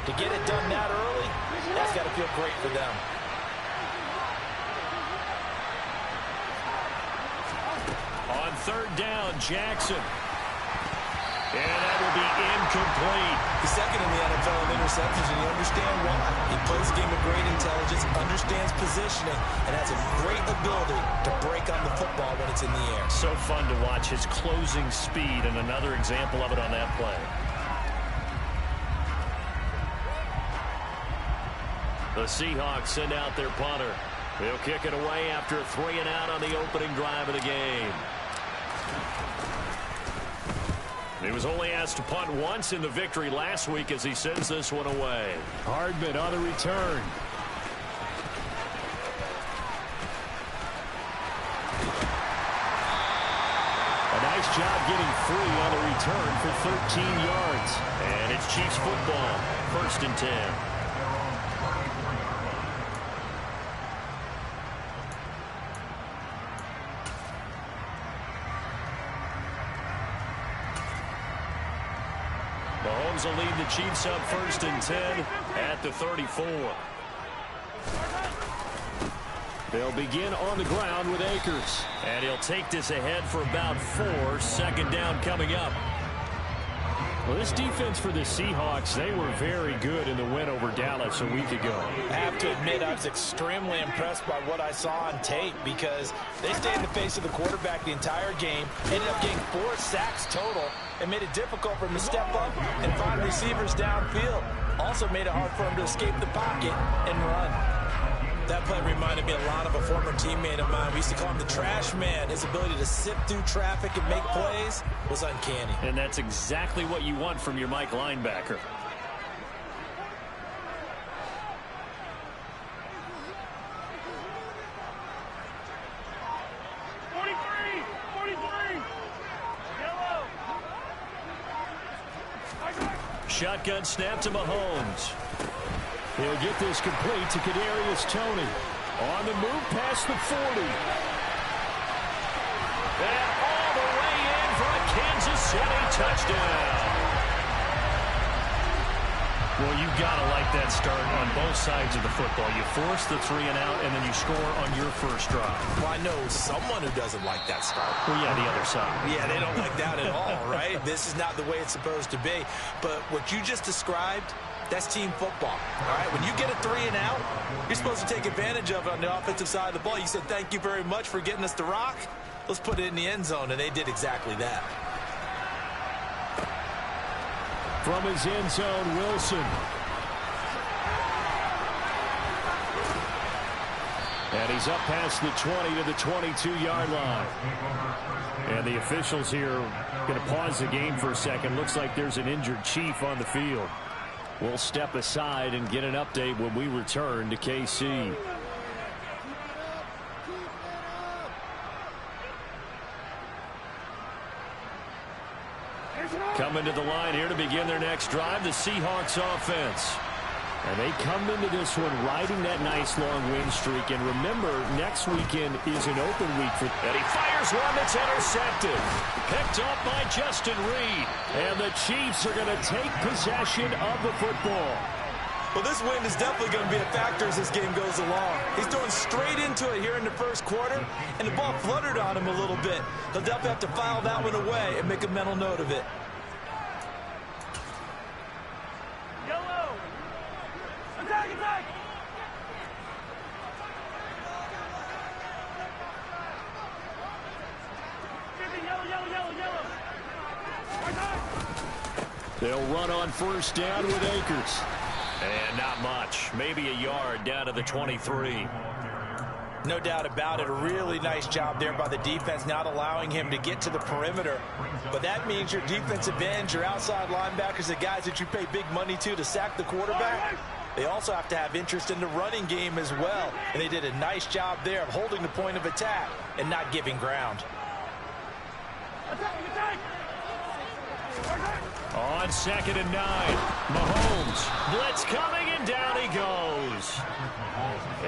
To get it done that early, that's got to feel great for them. On third down, Jackson. And that will be incomplete. He's second in the NFL in interceptions, and you understand why. He plays a game of great intelligence, understands positioning, and has a great ability to break on the football when it's in the air. So fun to watch his closing speed, and another example of it on that play. The Seahawks send out their punter. They'll kick it away after a 3-and-out on the opening drive of the game. He was only asked to punt once in the victory last week as he sends this one away. Hardman on the return. A nice job getting free on the return for 13 yards. And it's Chiefs football, 1st and 10. Mahomes will lead the Chiefs up 1st and 10 at the 34. They'll begin on the ground with Akers. And he'll take this ahead for about 4. 2nd down coming up. Well, this defense for the Seahawks, they were very good in the win over Dallas a week ago. I have to admit, I was extremely impressed by what I saw on tape because they stayed in the face of the quarterback the entire game, ended up getting 4 sacks total, and made it difficult for him to step up and find receivers downfield. Also made it hard for him to escape the pocket and run. That play reminded me a lot of a former teammate of mine. We used to call him the trash man. His ability to sift through traffic and make plays was uncanny. And that's exactly what you want from your Mike linebacker. Shotgun snap to Mahomes. He'll get this complete to Kadarius Toney. On the move past the 40. And all the way in for a Kansas City touchdown. Well, you've got to like that start on both sides of the football. You force the 3-and-out, and then you score on your first drive. Well, I know someone who doesn't like that start. Well, yeah, the other side. Yeah, they don't like that at all, right? This is not the way it's supposed to be. But what you just described, that's team football, all right? When you get a 3-and-out, you're supposed to take advantage of it on the offensive side of the ball. You said, thank you very much for getting us the rock. Let's put it in the end zone, and they did exactly that. From his end zone, Wilson. And he's up past the 20 to the 22-yard line. And the officials here going to pause the game for a second. Looks like there's an injured Chief on the field. We'll step aside and get an update when we return to KC. Coming to the line here to begin their next drive, the Seahawks offense. And they come into this one riding that nice long win streak. And remember, next weekend is an open week for... And he fires one that's intercepted. Picked up by Justin Reed. And the Chiefs are going to take possession of the football. Well, this win is definitely going to be a factor as this game goes along. He's throwing straight into it here in the first quarter, and the ball fluttered on him a little bit. He'll definitely have to file that one away and make a mental note of it. Yellow! Attack, attack! Yellow! They'll run on first down with Akers. And not much. Maybe a yard down to the 23. No doubt about it. A really nice job there by the defense, not allowing him to get to the perimeter. But that means your defensive ends, your outside linebackers, the guys that you pay big money to sack the quarterback, they also have to have interest in the running game as well. And they did a nice job there of holding the point of attack and not giving ground. On 2nd and 9, Mahomes. Blitz coming, and down he goes.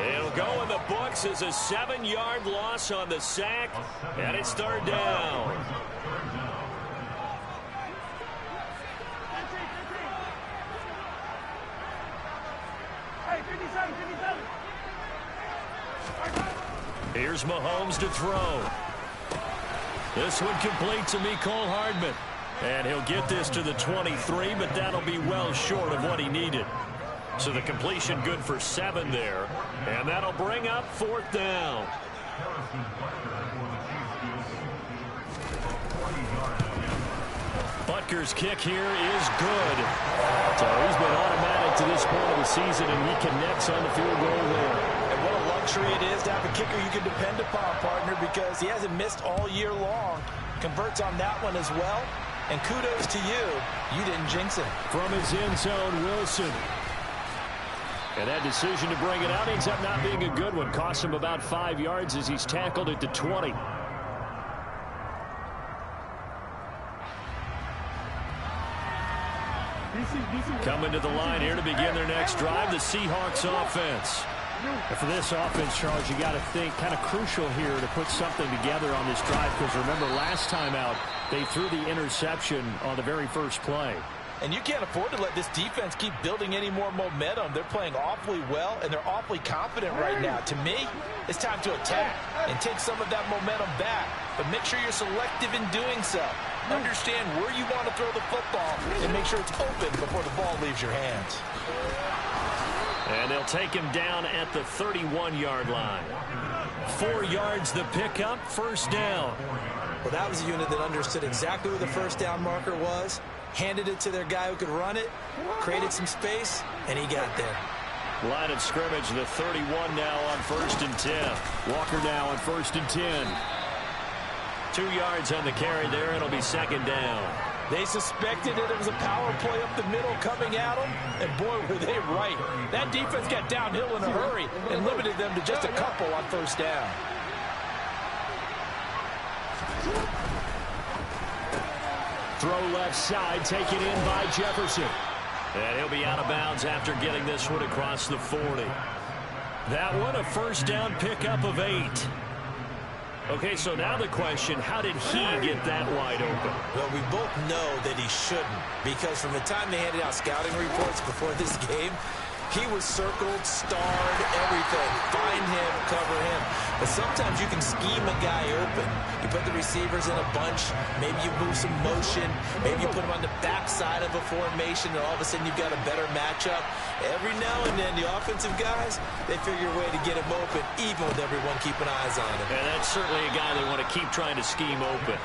It'll go in the books as a 7-yard loss on the sack, and it's 3rd down. 57, 57. Here's Mahomes to throw. This one complete to Mecole Hardman. And he'll get this to the 23, but that'll be well short of what he needed. So the completion good for 7 there. And that'll bring up 4th down. Butker's kick here is good. So he's been automatic to this point of the season, and he connects on the field goal there. And what a luxury it is to have a kicker you can depend upon, partner, because he hasn't missed all year long. Converts on that one as well. And kudos to you. You didn't jinx it. From his end zone, Wilson. And that decision to bring it out ends up not being a good one. Cost him about 5 yards as he's tackled at the 20. Coming to the line here to begin their next drive, the Seahawks offense. And for this offense, Charles, you got to think kind of crucial here to put something together on this drive, because remember last time out they threw the interception on the very first play. And you can't afford to let this defense keep building any more momentum. They're playing awfully well, and they're awfully confident right now. To me, it's time to attack and take some of that momentum back. But make sure you're selective in doing so. Understand where you want to throw the football and make sure it's open before the ball leaves your hands. And they'll take him down at the 31-yard line. 4 yards the pickup, 1st down. Well, that was a unit that understood exactly where the first down marker was, handed it to their guy who could run it, created some space, and he got there. Line of scrimmage, the 31 now on 1st and 10. Walker now on 1st and 10. 2 yards on the carry there. It'll be 2nd down. They suspected that it was a power play up the middle coming at them, and boy, were they right. That defense got downhill in a hurry and limited them to just a couple on 1st down. Throw left side, taken in by Jefferson. And he'll be out of bounds after getting this one across the 40. That one, a 1st down pickup of 8. Okay, so now the question, how did he get that wide open? Well, we both know that he shouldn't, because from the time they handed out scouting reports before this game, he was circled, starred, everything. Find him, cover him. But sometimes you can scheme a guy open. You put the receivers in a bunch. Maybe you move some motion. Maybe you put him on the backside of a formation, and all of a sudden you've got a better matchup. Every now and then, the offensive guys, they figure a way to get him open, even with everyone keeping eyes on him. And that's certainly a guy they want to keep trying to scheme open.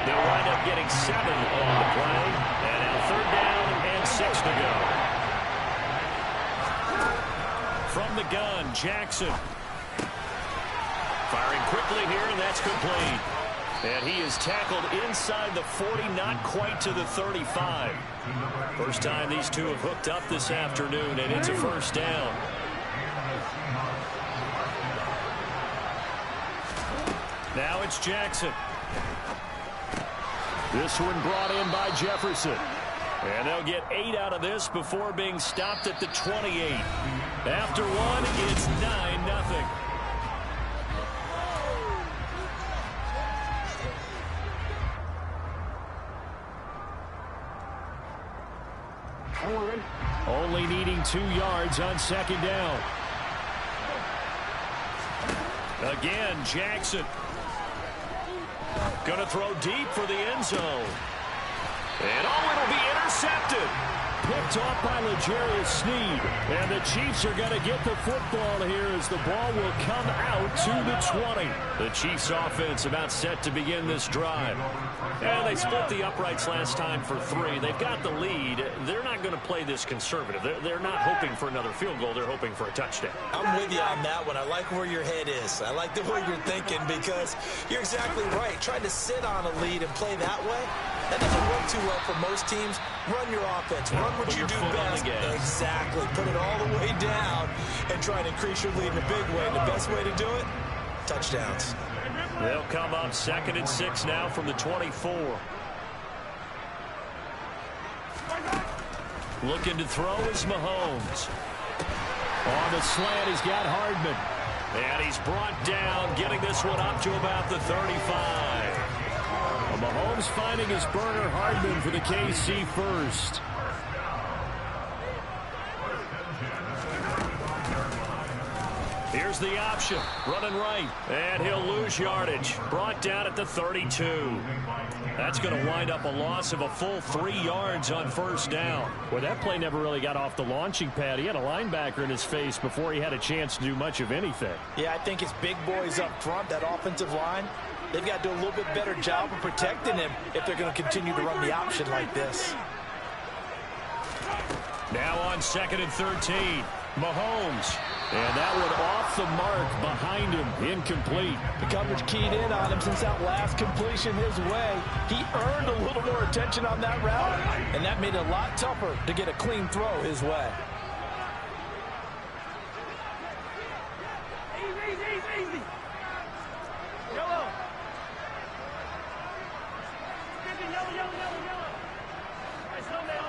They'll wind up getting 7 on the play. And now 3rd down and 6 to go. From the gun, Jackson. Firing quickly here, and that's complete. And he is tackled inside the 40, not quite to the 35. First time these two have hooked up this afternoon, and it's a 1st down. Now it's Jackson. This one brought in by Jefferson. And they'll get 8 out of this before being stopped at the 28. After one, it's 9-0. Only needing 2 yards on 2nd down. Again, Jackson. Going to throw deep for the end zone. And it'll be intercepted. Picked off by L'Jarius Sneed. And the Chiefs are going to get the football here as the ball will come out to the 20. The Chiefs offense about set to begin this drive. And they split the uprights last time for 3. They've got the lead. They're not going to play this conservative. They're not hoping for another field goal. They're hoping for a touchdown. I'm with you on that one. I like where your head is. I like the way you're thinking, because you're exactly right. Trying to sit on a lead and play that way, that doesn't work too well for most teams. Run your offense. Run what you do best. Exactly. Put it all the way down and try and increase your lead in a big way. And the best way to do it, touchdowns. They'll come up 2nd and 6 now from the 24. Looking to throw is Mahomes. On the slant, he's got Hardman. And he's brought down, getting this one up to about the 35. Mahomes finding his burner, Hardman, for the KC first. Here's the option. Running right. And he'll lose yardage. Brought down at the 32. That's going to wind up a loss of a full 3 yards on first down. Well, that play never really got off the launching pad. He had a linebacker in his face before he had a chance to do much of anything. Yeah, I think it's big boys up front, that offensive line. They've got to do a little bit better job of protecting him if they're going to continue to run the option like this. Now on 2nd and 13. Mahomes. And that one off the mark behind him. Incomplete. The coverage keyed in on him since that last completion his way. He earned a little more attention on that route, and that made it a lot tougher to get a clean throw his way. Easy. Yellow. Yellow. Hey, Sunday.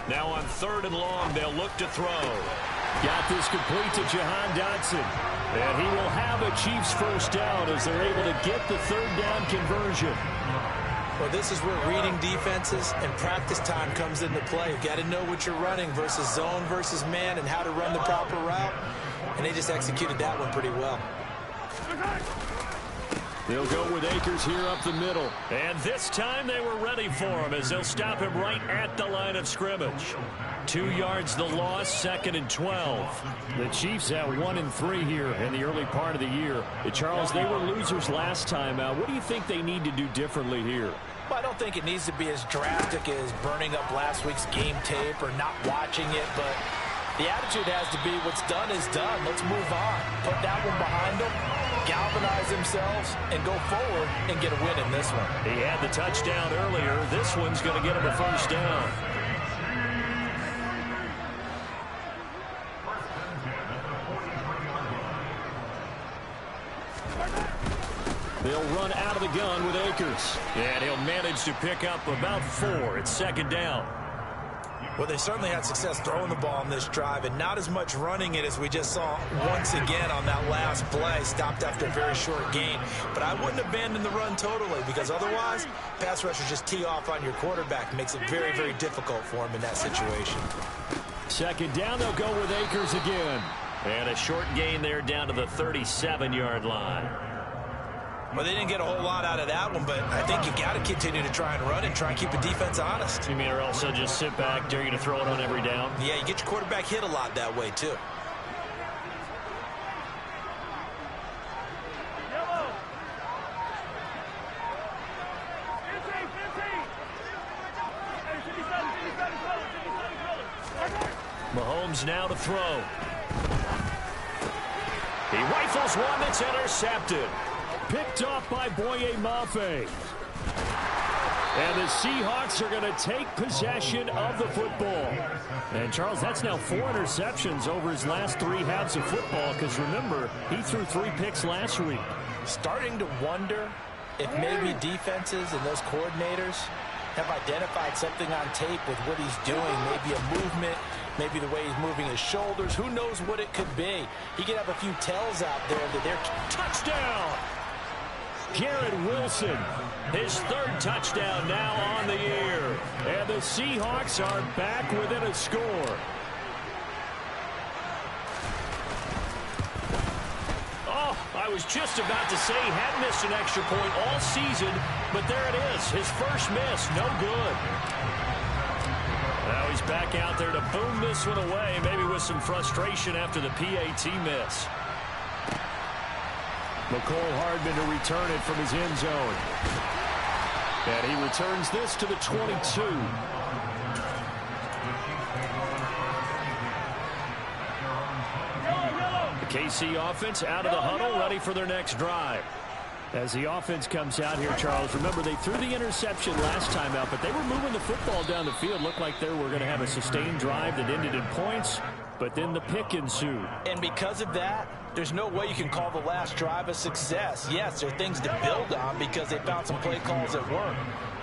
Now on 3rd and long, they'll look to throw. Got this complete to Jahan Dotson. And he will have a Chiefs first down as they're able to get the 3rd down conversion. Well, this is where reading defenses and practice time comes into play. You've got to know what you're running versus zone versus man and how to run the proper route. And they just executed that one pretty well. They'll go with Akers here up the middle. And this time they were ready for him as they'll stop him right at the line of scrimmage. 2 yards the loss, 2nd and 12. The Chiefs at 1-3 here in the early part of the year. Charles, they were losers last time out. What do you think they need to do differently here? Well, I don't think it needs to be as drastic as burning up last week's game tape or not watching it, but the attitude has to be what's done is done. Let's move on. Put that one behind them, galvanize themselves, and go forward and get a win in this one. He had the touchdown earlier. This one's going to get him a first down. They'll run out of the gun with Akers. And he'll manage to pick up about 4. It's 2nd down. Well, they certainly had success throwing the ball on this drive and not as much running it as we just saw once again on that last play. Stopped after a very short gain. But I wouldn't abandon the run totally because otherwise, pass rushers just tee off on your quarterback. Makes it very, very difficult for him in that situation. 2nd down, they'll go with Akers again. And a short gain there down to the 37-yard line. Well, they didn't get a whole lot out of that one, but I think you got to continue to try and run and try and keep the defense honest. You mean or also just sit back, dare you to throw it on every down? Yeah, you get your quarterback hit a lot that way, too. Yellow. 15. Hey, 57 color. Mahomes now to throw. He rifles one that's intercepted. Picked off by Boye Mafe. And the Seahawks are going to take possession of the football. And, Charles, that's now 4 interceptions over his last 3 halves of football because, remember, he threw 3 picks last week. Starting to wonder if maybe defenses and those coordinators have identified something on tape with what he's doing. Maybe a movement, maybe the way he's moving his shoulders. Who knows what it could be? He could have a few tells out there that they're touchdown. Garrett Wilson, his 3rd touchdown now on the year. And the Seahawks are back within a score. Oh, I was just about to say he had missed an extra point all season, but there it is, his first miss, no good. Now he's back out there to boom this one away, maybe with some frustration after the PAT miss. McCole Hardman to return it from his end zone. And he returns this to the 22. The KC offense out of the huddle, ready for their next drive. As the offense comes out here, Charles, remember they threw the interception last time out, but they were moving the football down the field. Looked like they were going to have a sustained drive that ended in points, but then the pick ensued. And because of that, there's no way you can call the last drive a success. Yes, there are things to build on because they found some play calls that work.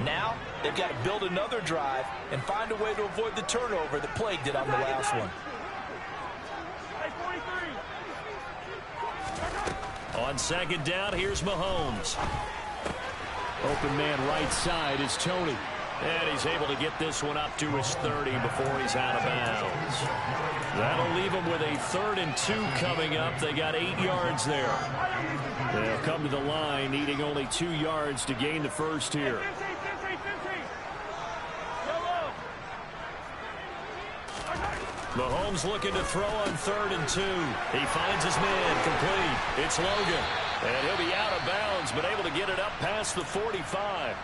Now, they've got to build another drive and find a way to avoid the turnover that plagued it on the last one. On 2nd down, here's Mahomes. Open man right side is Tony. And he's able to get this one up to his 30 before he's out of bounds. That'll leave him with a 3rd and 2 coming up. They got 8 yards there. They'll come to the line needing only 2 yards to gain the first here. Mahomes looking to throw on 3rd and 2. He finds his man complete. It's Logan. And he'll be out of bounds, but able to get it up past the 45.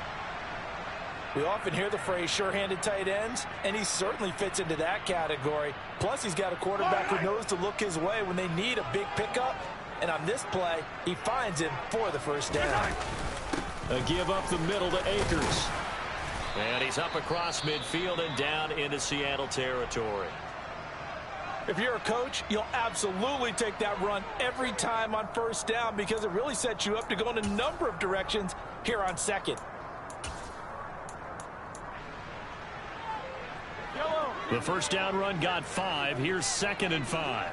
We often hear the phrase sure-handed tight ends, and he certainly fits into that category. Plus, he's got a quarterback who knows to look his way when they need a big pickup. And on this play, he finds him for the first down. A give up the middle to Akers. And he's up across midfield and down into Seattle territory. If you're a coach, you'll absolutely take that run every time on first down because it really sets you up to go in a number of directions here on second. The first down run got 5. Here's 2nd and 5.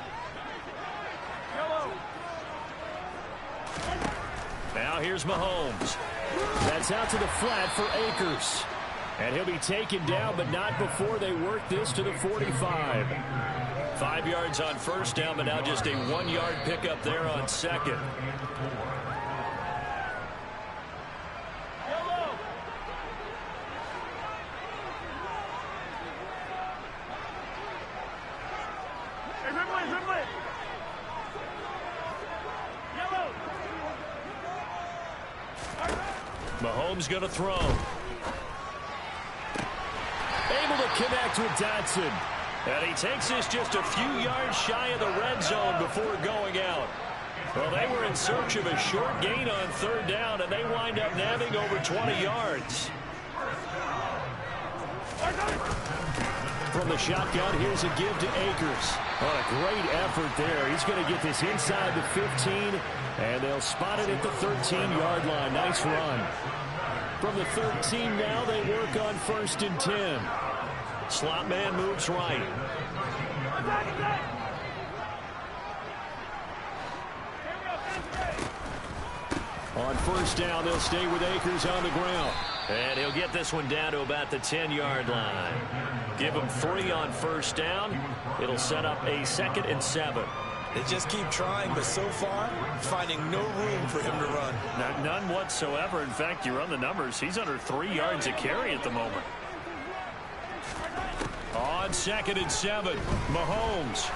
Now here's Mahomes. That's out to the flat for Akers. And he'll be taken down, but not before they work this to the 45. 5 yards on first down, but now just a 1-yard pickup there on second. Mahomes going to throw. Able to connect with Dotson. And he takes this just a few yards shy of the red zone before going out. Well, they were in search of a short gain on 3rd down, and they wind up nabbing over 20 yards. From the shotgun, here's a give to Akers. What a great effort there. He's going to get this inside the 15, and they'll spot it at the 13-yard line. Nice run. From the 13 now, they work on 1st and 10. Slot man moves right. On first down, they'll stay with Akers on the ground. And he'll get this one down to about the 10-yard line. Give him 3 on first down. It'll set up a 2nd and 7. They just keep trying, but so far, finding no room for him to run. None whatsoever. In fact, you run the numbers. He's under 3 yards a carry at the moment. On 2nd and 7, Mahomes.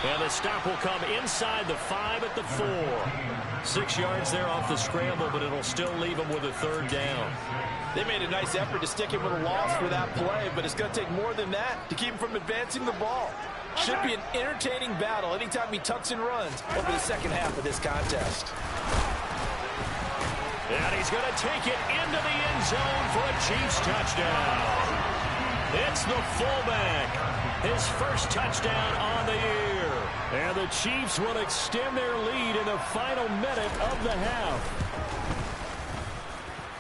And the stop will come inside the 5 at the 4. 6 yards there off the scramble, but it'll still leave him with a 3rd down. They made a nice effort to stick him with a loss for that play, but it's going to take more than that to keep him from advancing the ball. Should be an entertaining battle anytime he tucks and runs over the second half of this contest. And he's going to take it into the end zone for a Chiefs touchdown. It's the fullback. His first touchdown on the year. And the Chiefs will extend their lead in the final minute of the half.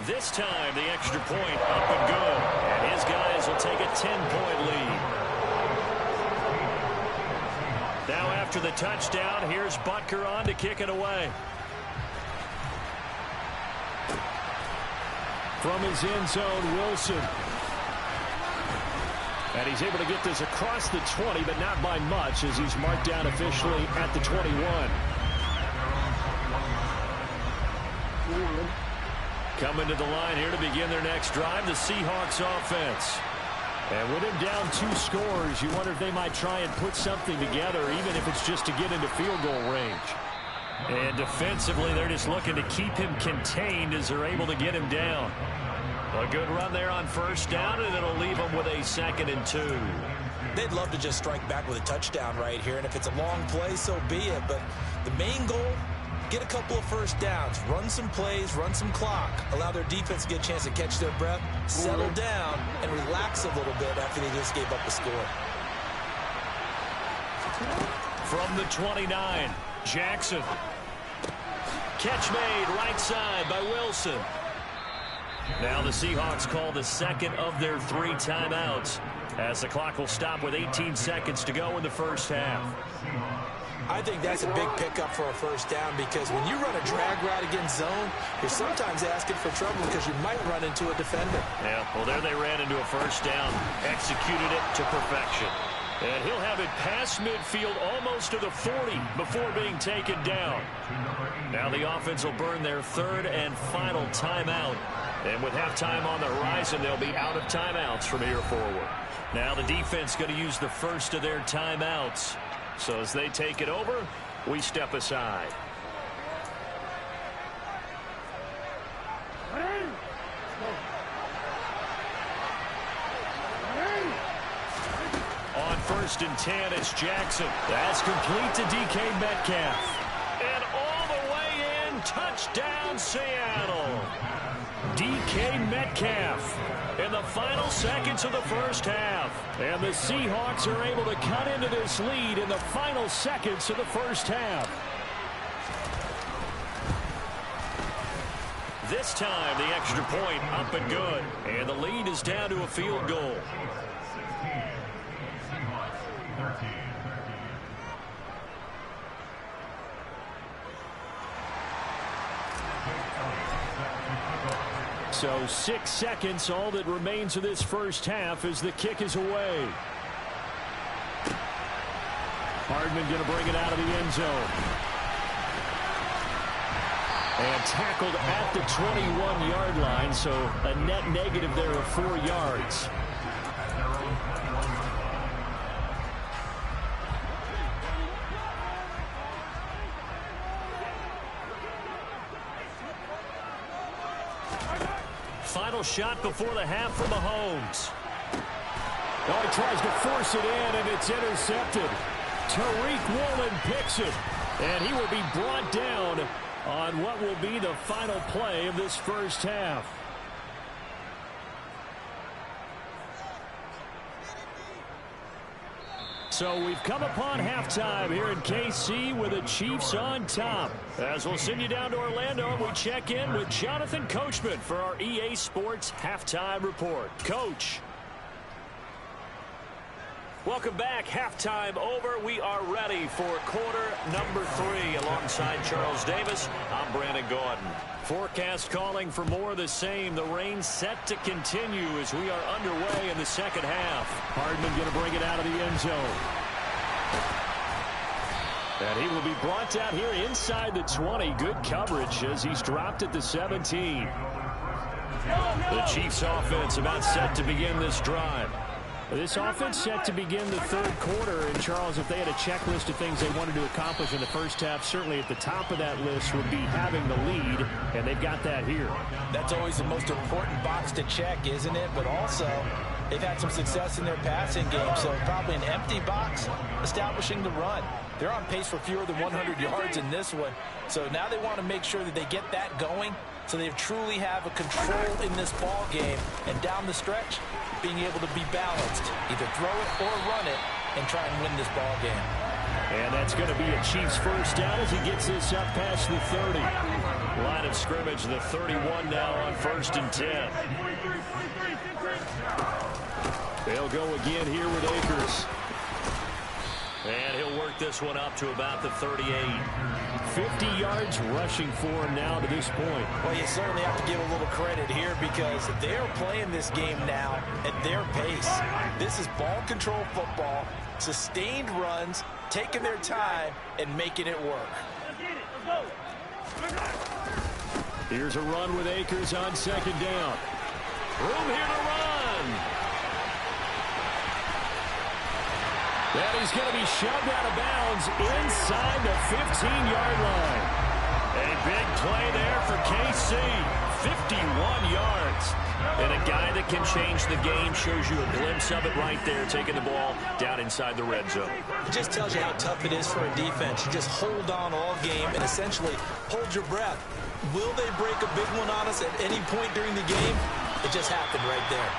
This time, the extra point up and good. And his guys will take a 10-point lead. Now after the touchdown, here's Butker on to kick it away. From his end zone, Wilson. And he's able to get this across the 20, but not by much as he's marked down officially at the 21. Coming to the line here to begin their next drive, the Seahawks offense. And with him down 2 scores, you wonder if they might try and put something together, even if it's just to get into field goal range. And defensively, they're just looking to keep him contained as they're able to get him down. A good run there on first down, and it'll leave them with a 2nd and 2. They'd love to just strike back with a touchdown right here, and if it's a long play, so be it. But the main goal, get a couple of first downs, run some plays, run some clock, allow their defense to get a chance to catch their breath, settle down, and relax a little bit after they just gave up the score. From the 29, Jackson. Catch made right side by Wilson. Now the Seahawks call the second of their 3 timeouts as the clock will stop with 18 seconds to go in the first half. I think that's a big pickup for a first down because when you run a drag route against zone, you're sometimes asking for trouble because you might run into a defender. Yeah, well, there they ran into a first down, executed it to perfection. And he'll have it past midfield almost to the 40 before being taken down. Now the offense will burn their third and final timeout. And with halftime on the horizon, they'll be out of timeouts from here forward. Now the defense going to use the first of their timeouts. So as they take it over, we step aside. On 1st and 10, it's Jackson. That's complete to DK Metcalf. And all the way in, touchdown Seattle. DK Metcalf in the final seconds of the first half. And the Seahawks are able to cut into this lead in the final seconds of the first half. This time, the extra point up and good. And the lead is down to a field goal. So 6 seconds, all that remains of this first half as the kick is away. Hardman going to bring it out of the end zone. And tackled at the 21-yard line, so a net negative there of 4 yards. Final shot before the half for Mahomes. Oh, he tries to force it in, and it's intercepted. Tariq Woolen picks it, and he will be brought down on what will be the final play of this first half. So we've come upon halftime here in KC with the Chiefs on top. As we'll send you down to Orlando, we check in with Jonathan Coachman for our EA Sports Halftime Report. Coach. Welcome back. Halftime over. We are ready for quarter number 3. Alongside Charles Davis, I'm Brandon Gordon. Forecast calling for more of the same. The rain set to continue as we are underway in the second half. Hardman going to bring it out of the end zone. And he will be brought down here inside the 20. Good coverage as he's dropped at the 17. The Chiefs offense about set to begin this drive. This offense set to begin the third quarter. And, Charles, if they had a checklist of things they wanted to accomplish in the first half, certainly at the top of that list would be having the lead, and they've got that here. That's always the most important box to check, isn't it? But also, they've had some success in their passing game, so probably an empty box establishing the run. They're on pace for fewer than 100 yards in this one, so now they want to make sure that they get that going so they truly have a control in this ball game, and down the stretch, being able to be balanced, either throw it or run it, and try and win this ball game. And that's going to be a Chiefs first down as he gets this up past the 30. Line of scrimmage, the 31 now on 1st and 10. They'll go again here with Akers. And he'll work this one up to about the 38. 50 yards rushing for him now to this point. Well, you certainly have to give a little credit here because they're playing this game now at their pace. This is ball control football, sustained runs, taking their time, and making it work. Here's a run with Akers on second down. Room here to run. That is going to be shoved out of bounds inside the 15-yard line. A big play there for KC. 51 yards. And a guy that can change the game, shows you a glimpse of it right there, taking the ball down inside the red zone. It just tells you how tough it is for a defense. You just hold on all game and essentially hold your breath. Will they break a big one on us at any point during the game? It just happened right there.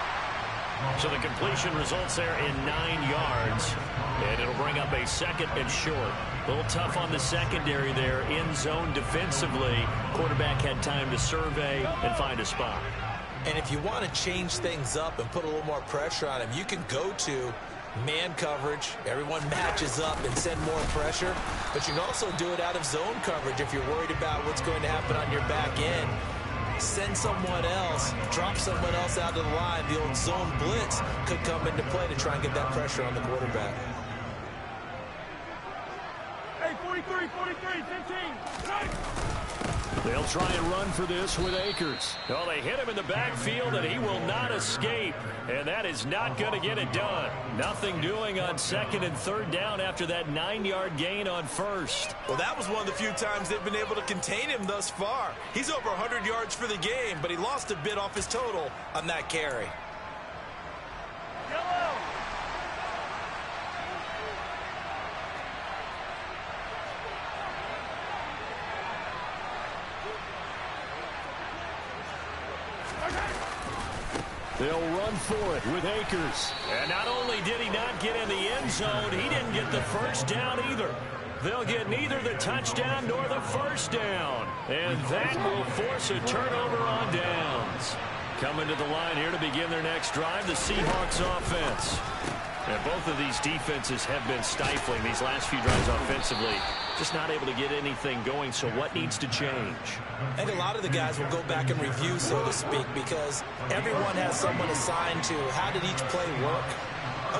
So the completion results there in 9 yards. And it'll bring up a second and short. A little tough on the secondary there. In zone defensively. Quarterback had time to survey and find a spot. And if you want to change things up and put a little more pressure on him, you can go to Man coverage, everyone matches up and send more pressure, but you can also do it out of zone coverage if you're worried about what's going to happen on your back end. Send someone else, drop someone else out of the line. The old zone blitz could come into play to try and get that pressure on the quarterback. Hey, 43, 43, 15. They'll try and run for this with Akers. Well, they hit him in the backfield, and he will not escape. And that is not going to get it done. Nothing doing on 2nd and 3rd down after that 9-yard gain on 1st. Well, that was one of the few times they've been able to contain him thus far. He's over 100 yards for the game, but he lost a bit off his total on that carry. Yellow. They'll run for it with Akers. And not only did he not get in the end zone, he didn't get the first down either. They'll get neither the touchdown nor the first down. And that will force a turnover on downs. Coming to the line here to begin their next drive, the Seahawks offense. And both of these defenses have been stifling these last few drives offensively. Just not able to get anything going, so what needs to change? I think a lot of the guys will go back and review, so to speak, because everyone has someone assigned to how did each play work.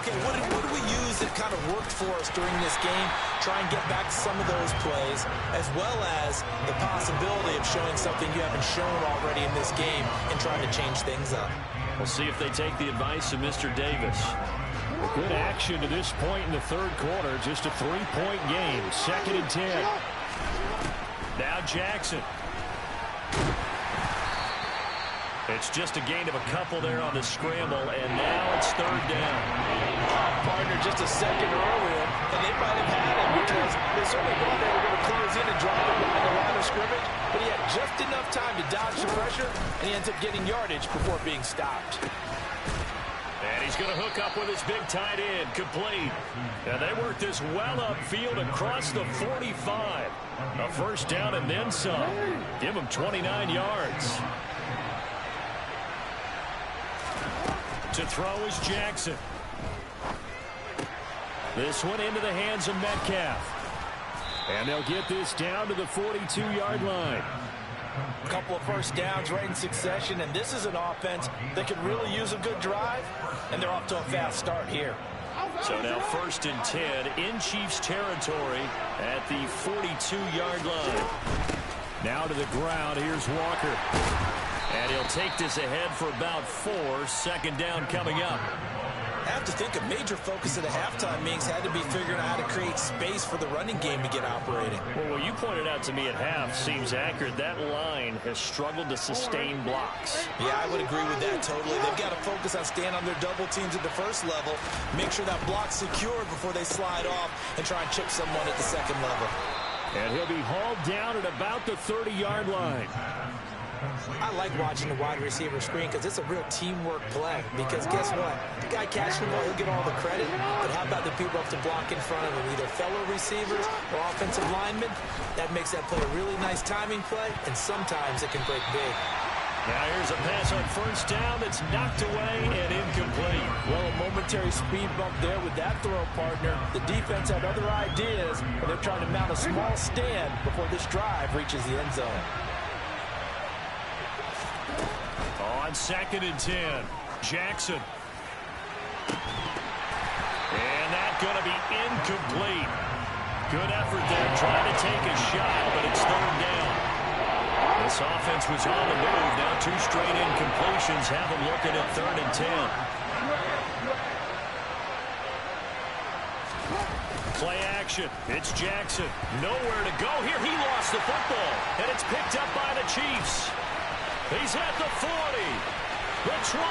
Okay, what did we use that kind of worked for us during this game? Try and get back to some of those plays, as well as the possibility of showing something you haven't shown already in this game and trying to change things up. We'll see if they take the advice of Mr. Davis. Good action to this point in the 3rd quarter. Just a 3-point game. 2nd and 10. Now Jackson. It's just a gain of a couple there on the scramble, and now it's 3rd down. Partner just a second earlier, and they might have had him because they certainly thought they were going to close in and drop him behind the line of scrimmage, but he had just enough time to dodge the pressure, and he ends up getting yardage before being stopped. And he's going to hook up with his big tight end, complete. And they work this well upfield across the 45. A first down and then some. Give him 29 yards. To throw is Jackson. This one into the hands of Metcalf. And they'll get this down to the 42-yard line. A couple of first downs right in succession, and this is an offense that could really use a good drive, and they're off to a fast start here. So now 1st and 10 in Chiefs territory at the 42-yard line. Now to the ground. Here's Walker. And he'll take this ahead for about 4. 2nd down coming up. I have to think a major focus of the halftime meetings had to be figuring out how to create space for the running game to get operating. Well, what you pointed out to me at half seems accurate. That line has struggled to sustain blocks. Yeah, I would agree with that totally. They've got to focus on staying on their double teams at the first level, make sure that block's secured before they slide off and try and chip someone at the 2nd level. And he'll be hauled down at about the 30-yard line. I like watching the wide receiver screen because it's a real teamwork play. Because guess what? The guy catching the ball, he'll get all the credit. But how about the people up to block in front of him, either fellow receivers or offensive linemen? That makes that play a really nice timing play, and sometimes it can break big. Now here's a pass on first down that's knocked away and incomplete. Well, a momentary speed bump there with that throw, partner. The defense had other ideas, and they're trying to mount a small stand before this drive reaches the end zone. On 2nd and 10, Jackson. And that's going to be incomplete. Good effort there trying to take a shot, but it's 3rd down. This offense was on the move. Now 2 straight incompletions have them looking at 3rd and 10. Play action. It's Jackson. Nowhere to go here. He lost the football, and it's picked up by the Chiefs. He's at the 40, the 20.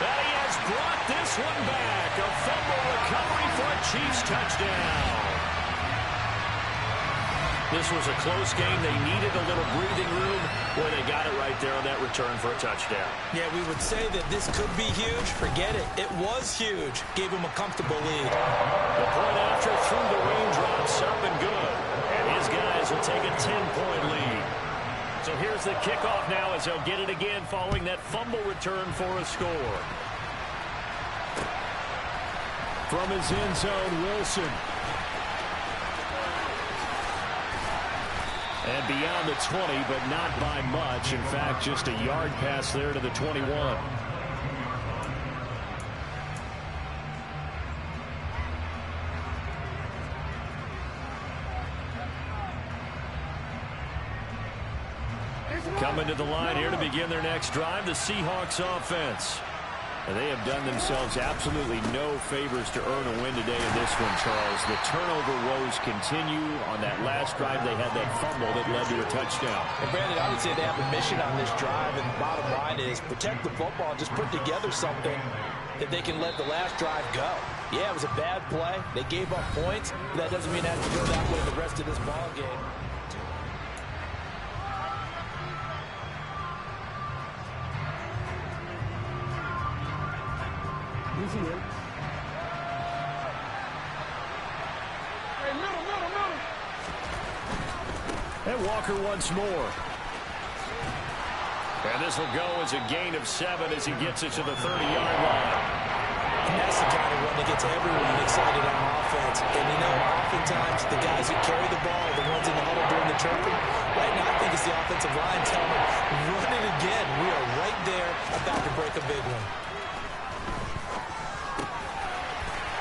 And he has brought this one back. A fumble recovery for a Chiefs touchdown. This was a close game. They needed a little breathing room. Boy, they got it right there on that return for a touchdown. Yeah, we would say that this could be huge. Forget it. It was huge. Gave him a comfortable lead. The point after through the raindrops, up and good. And his guys will take a 10-point lead. So here's the kickoff now as they'll get it again following that fumble return for a score. From his end zone, Wilson. And beyond the 20, but not by much. In fact, just a yard pass there to the 21. Coming to the line here to begin their next drive, the Seahawks offense. And they have done themselves absolutely no favors to earn a win today in this one, Charles. The turnover woes continue. On that last drive, they had that fumble that led to a touchdown. And Brandon, I would say they have a mission on this drive, and the bottom line is protect the football, just put together something that they can let the last drive go. Yeah, it was a bad play. They gave up points, but that doesn't mean it has to go that way the rest of this ball game. Easy here. Hey, middle. And Walker once more. And this will go as a gain of 7 as he gets it to the 30-yard line. And that's the kind of one that gets everyone excited on offense. And you know, oftentimes the guys who carry the ball are the ones in the huddle during the chirping. Right now, I think it's the offensive line telling them, run it again. We are right there about to break a big one.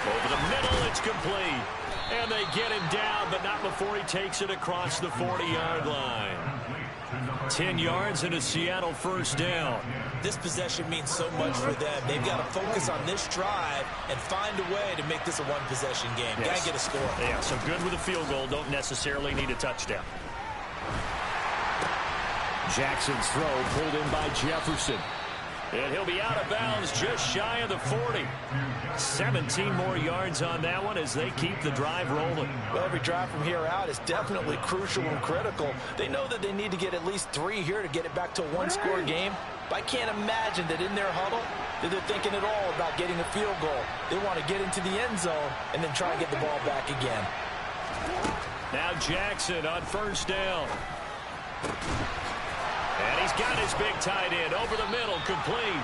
Over the middle, it's complete. And they get him down, but not before he takes it across the 40-yard line. 10 yards and a Seattle first down. This possession means so much for them. They've got to focus on this drive and find a way to make this a one-possession game. Yes. Got to get a score. Yeah, so good with a field goal. Don't necessarily need a touchdown. Jackson's throw pulled in by Jefferson. And he'll be out of bounds just shy of the 40. 17 more yards on that one as they keep the drive rolling. Well, every drive from here out is definitely crucial and critical. They know that they need to get at least 3 here to get it back to a one-score game. But I can't imagine that in their huddle that they're thinking at all about getting a field goal. They want to get into the end zone and then try to get the ball back again. Now Jackson on first down. And he's got his big tight end over the middle, complete.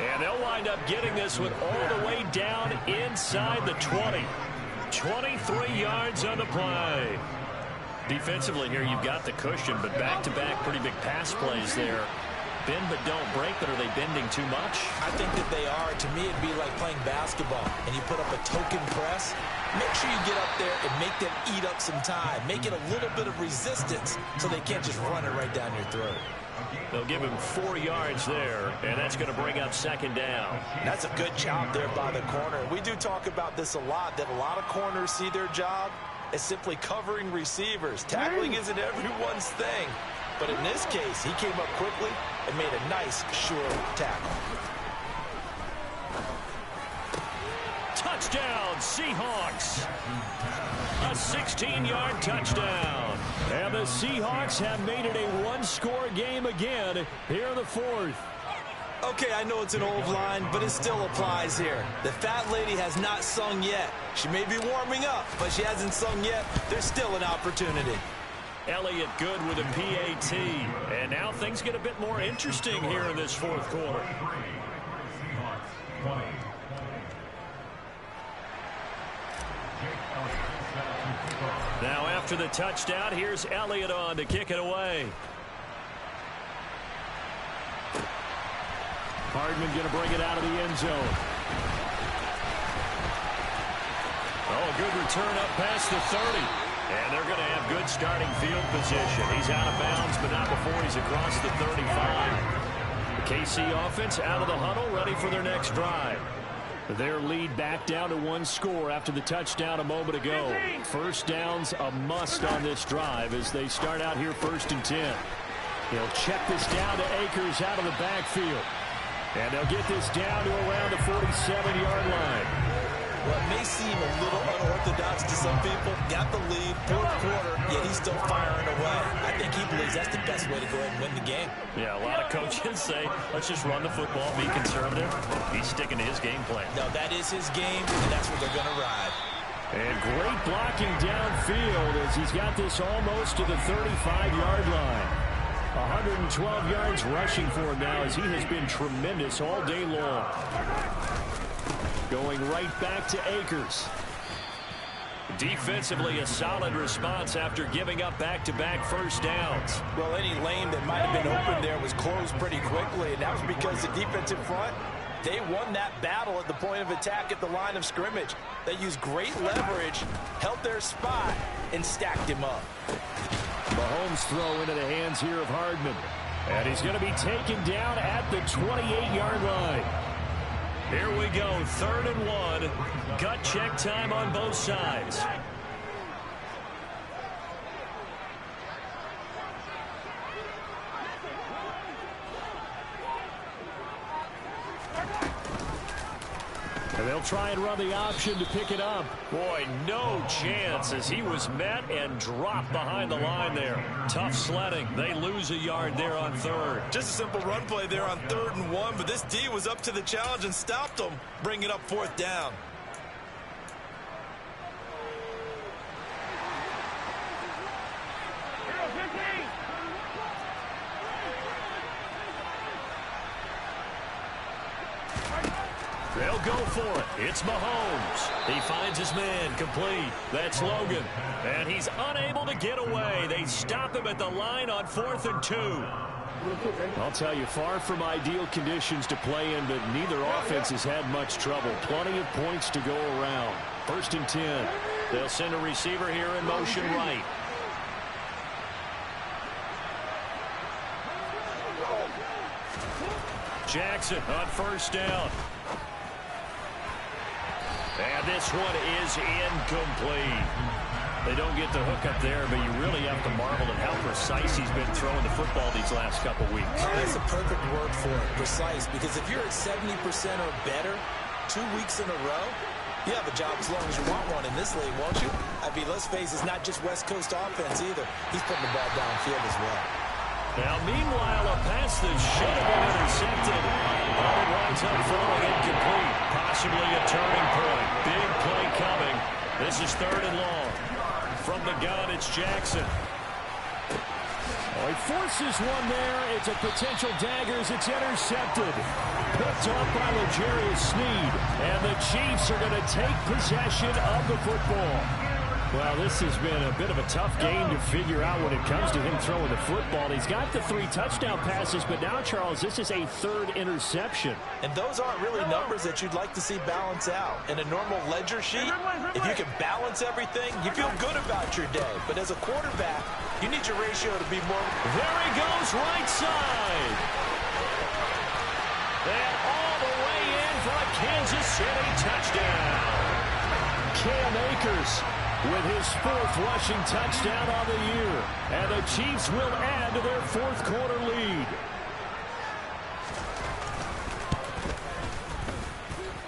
And they'll wind up getting this one all the way down inside the 20. 23 yards on the play. Defensively here, you've got the cushion, but back-to-back pretty big pass plays there. Bend but don't break, but are they bending too much? I think that they are. To me, it'd be like playing basketball, and you put up a token press. Make sure you get up there and make them eat up some time. Make it a little bit of resistance so they can't just run it right down your throat. They'll give him 4 yards there, and that's going to bring up second down. That's a good job there by the corner. We do talk about this a lot, that a lot of corners see their job as simply covering receivers. Tackling isn't everyone's thing. But in this case, he came up quickly and made a nice, sure tackle. Touchdown, Seahawks. A 16-yard touchdown. And the Seahawks have made it a one-score game again here in the fourth. Okay, I know it's an old line, but it still applies here. The fat lady has not sung yet. She may be warming up, but she hasn't sung yet. There's still an opportunity. Elliott good with a PAT. And now things get a bit more interesting here in this fourth quarter. Now after the touchdown, here's Elliott on to kick it away. Hardman going to bring it out of the end zone. Oh, a good return up past the 30. And they're going to have good starting field position. He's out of bounds, but not before he's across the 35. The KC offense out of the huddle, ready for their next drive. Their lead back down to one score after the touchdown a moment ago. First down's a must on this drive as they start out here 1st and 10. They'll check this down to Akers out of the backfield. And they'll get this down to around the 47-yard line. Well, it may seem a little unorthodox to some people. Got the lead, fourth quarter, yet he's still firing away. I think he believes that's the best way to go ahead and win the game. Yeah, a lot of coaches say, let's just run the football, be conservative. He's sticking to his game plan. No, that is his game, and that's what they're going to ride. And great blocking downfield as he's got this almost to the 35-yard line. 112 yards rushing for him now as he has been tremendous all day long. Going right back to Akers. Defensively, a solid response after giving up back-to-back first downs. Well, any lane that might have been open there was closed pretty quickly, and that was because the defensive front, they won that battle at the point of attack at the line of scrimmage. They used great leverage, held their spot, and stacked him up. Mahomes throw into the hands here of Hardman. And he's going to be taken down at the 28-yard line. Here we go, 3rd and 1. Gut check time on both sides. And they'll try and run the option to pick it up. Boy, no chance as he was met and dropped behind the line there. Tough sledding. They lose a yard there on 3rd. Just a simple run play there on 3rd and 1, but this D was up to the challenge and stopped them, bringing up 4th down. They'll go for it. It's Mahomes. He finds his man complete. That's Logan. And he's unable to get away. They stop him at the line on 4th and 2. I'll tell you, far from ideal conditions to play in, but neither offense has had much trouble. Plenty of points to go around. 1st and 10. They'll send a receiver here in motion right. Jackson on 1st down. And this one is incomplete. They don't get the hook up there, but you really have to marvel at how precise he's been throwing the football these last couple weeks. That's a perfect word for it, precise, because if you're at 70% or better 2 weeks in a row, you have a job as long as you want one in this league, won't you? I mean, let's face it, it's not just West Coast offense either. He's putting the ball downfield as well. Now, meanwhile, a pass that should have been intercepted. But it winds up falling incomplete. Possibly a turning point. Big play coming. This is 3rd and long. From the gun, it's Jackson. Oh, he forces one there. It's a potential dagger as it's intercepted. Picked up by L'Jarius Sneed. And the Chiefs are going to take possession of the football. Well, this has been a bit of a tough game to figure out when it comes to him throwing the football. He's got the 3 touchdown passes, but now, Charles, this is a 3rd interception. And those aren't really numbers that you'd like to see balance out. In a normal ledger sheet, if you can balance everything, you feel good about your day. But as a quarterback, you need your ratio to be more. There he goes, right side. And all the way in for a Kansas City touchdown. Cam Akers with his 4th rushing touchdown on the year. And the Chiefs will add to their 4th quarter lead.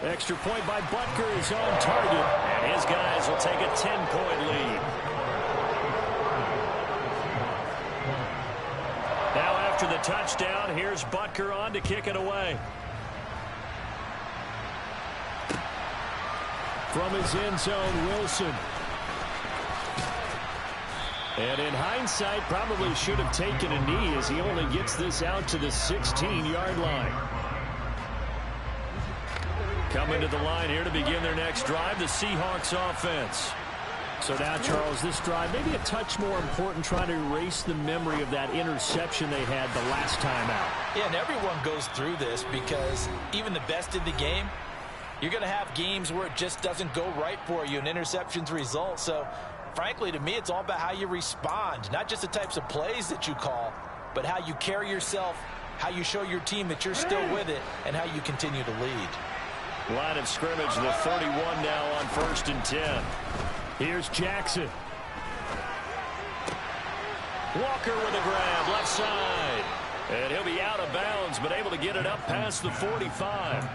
Extra point by Butker is on target. And his guys will take a 10-point lead. Now after the touchdown, here's Butker on to kick it away. From his end zone, Wilson. And in hindsight, probably should have taken a knee as he only gets this out to the 16-yard line. Coming to the line here to begin their next drive, the Seahawks offense. So now, Charles, this drive maybe a touch more important, trying to erase the memory of that interception they had the last time out. Yeah, and everyone goes through this because even the best in the game, you're going to have games where it just doesn't go right for you and interceptions result. So, frankly, to me, it's all about how you respond, not just the types of plays that you call, but how you carry yourself, how you show your team that you're still with it, and how you continue to lead. Line of scrimmage, the 31 now on 1st and 10. Here's Jackson. Walker with a grab, left side. And he'll be out of bounds, but able to get it up past the 45.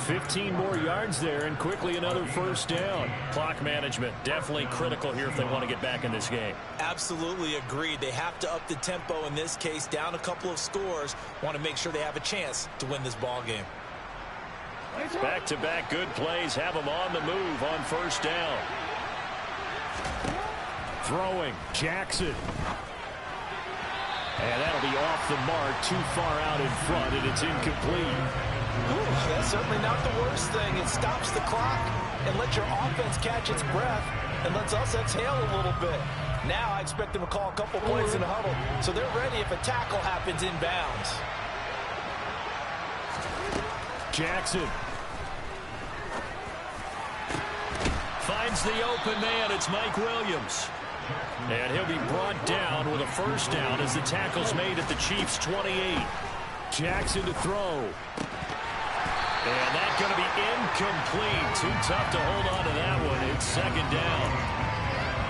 15 more yards there, and quickly another 1st down. Clock management, definitely critical here if they want to get back in this game. Absolutely agreed. They have to up the tempo in this case, down a couple of scores. Want to make sure they have a chance to win this ball game. Back-to-back good plays have them on the move on 1st down. Throwing, Jackson. And that'll be off the mark, too far out in front, and it's incomplete. That's certainly not the worst thing. It stops the clock and lets your offense catch its breath and lets us exhale a little bit. Now I expect them to call a couple plays in the huddle, so they're ready if a tackle happens inbounds. Jackson finds the open man. It's Mike Williams. And he'll be brought down with a first down as the tackle's made at the Chiefs' 28. Jackson to throw. And that's going to be incomplete. Too tough to hold on to that one. It's second down.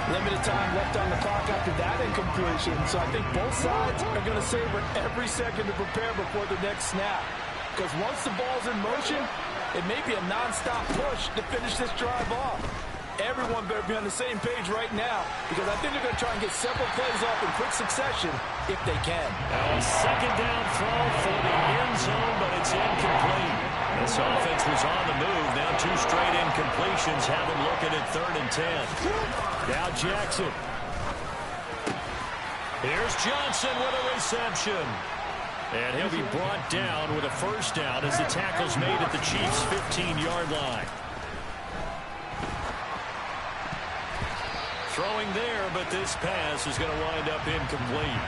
Limited time left on the clock after that incompletion, so I think both sides are going to savor every second to prepare before the next snap. Because once the ball's in motion, it may be a nonstop push to finish this drive off. Everyone better be on the same page right now, because I think they're going to try and get several plays off in quick succession if they can. Now a second down throw for the end zone, but it's incomplete. This offense was on the move. Now 2 straight incompletions have them looking at 3rd and 10. Now Jackson. Here's Johnson with a reception. And he'll be brought down with a first down as the tackle's made at the Chiefs' 15-yard line. Throwing there, but this pass is going to wind up incomplete.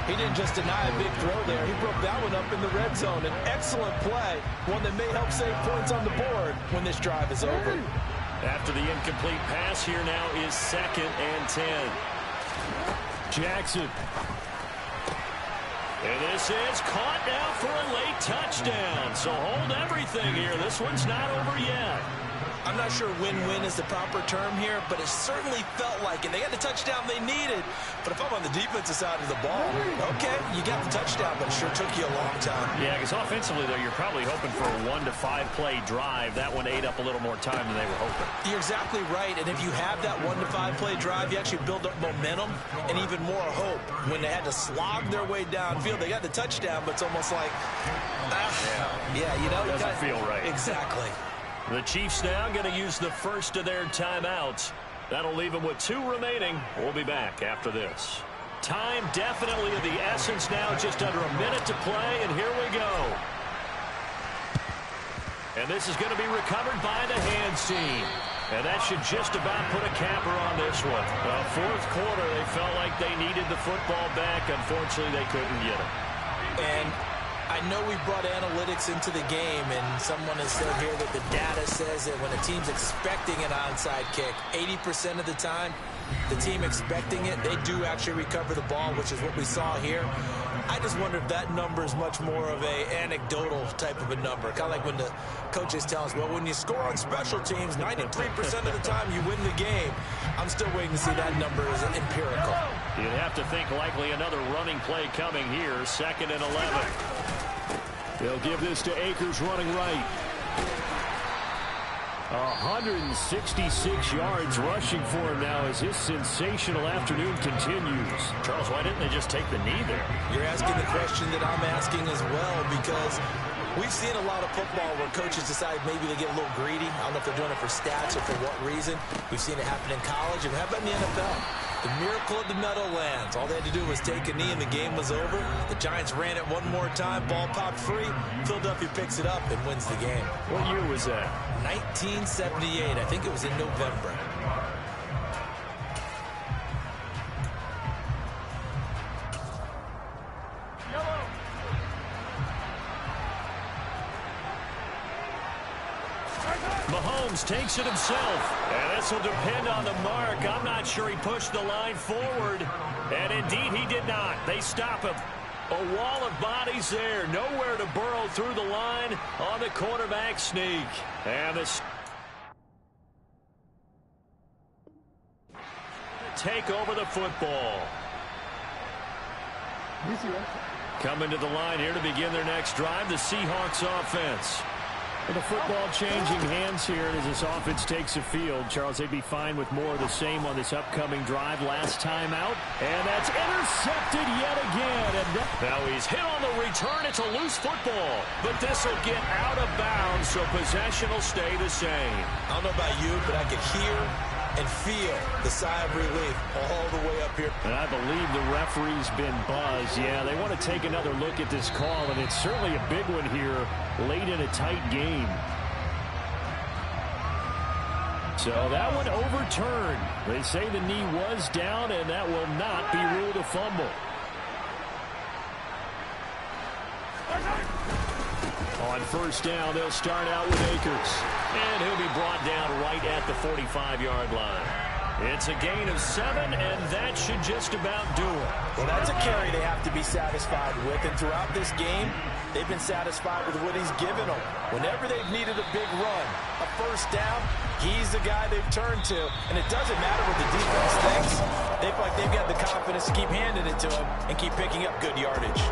He didn't just deny a big throw there. He broke that one up in the red zone. An excellent play, one that may help save points on the board when this drive is over. After the incomplete pass, here now is 2nd and 10. Jackson. And this is caught now for a late touchdown. So hold everything here. This one's not over yet. I'm not sure win-win is the proper term here, but it certainly felt like it. They got the touchdown they needed, but if I'm on the defensive side of the ball, okay, you got the touchdown, but it sure took you a long time. Yeah, because offensively, though, you're probably hoping for a 1 to 5 play drive. That one ate up a little more time than they were hoping. You're exactly right, and if you have that 1 to 5 play drive, you actually build up momentum and even more hope. When they had to slog their way downfield, they got the touchdown, but it's almost like, yeah, you know. It doesn't feel right. Exactly. The Chiefs now going to use the first of their timeouts. That'll leave them with 2 remaining. We'll be back after this. Time definitely of the essence now, just under a minute to play, and here we go. And this is going to be recovered by the hands team. And that should just about put a capper on this one. Well, 4th quarter, they felt like they needed the football back. Unfortunately, they couldn't get it. And I know we brought analytics into the game, and someone has said here that the data says that when a team's expecting an onside kick, 80% of the time, the team expecting it, they do actually recover the ball, which is what we saw here. I just wonder if that number is much more of a anecdotal type of a number. Kind of like when the coaches tell us, well, when you score on special teams, 93% of the time you win the game. I'm still waiting to see that number as empirical. You'd have to think likely another running play coming here, 2nd and 11. They'll give this to Akers running right. 166 yards rushing for him now as his sensational afternoon continues. Charles, why didn't they just take the knee there? You're asking the question that I'm asking as well, because we've seen a lot of football where coaches decide maybe they get a little greedy. I don't know if they're doing it for stats or for what reason. We've seen it happen in college, and how about in the NFL? The miracle of the Meadowlands. All they had to do was take a knee and the game was over. The Giants ran it one more time. Ball popped free. Philadelphia picks it up and wins the game. What year was that? 1978. I think it was in November. Mahomes takes it himself. And this will depend on the mark. I'm not sure he pushed the line forward. And indeed he did not. They stop him. A wall of bodies there. Nowhere to burrow through the line on the quarterback sneak. And the take over the football. Coming to the line here to begin their next drive, the Seahawks offense. And the football changing hands here as this offense takes the field. Charles, they'd be fine with more of the same on this upcoming drive. Last time out, and that's intercepted yet again. And now he's hit on the return. It's a loose football, but this will get out of bounds, so possession will stay the same. I don't know about you, but I could hear and feel the sigh of relief all the way up here. And I believe the referee's been buzzed. Yeah, they want to take another look at this call, and it's certainly a big one here late in a tight game. So that one overturned. They say the knee was down, and that will not be ruled a fumble. On first down, they'll start out with Akers. And he'll be brought down right at the 45-yard line. It's a gain of 7, and that should just about do it. Well, that's a carry they have to be satisfied with. And throughout this game, they've been satisfied with what he's given them. Whenever they've needed a big run, a first down, he's the guy they've turned to. And it doesn't matter what the defense thinks. They feel like they've got the confidence to keep handing it to him and keep picking up good yardage.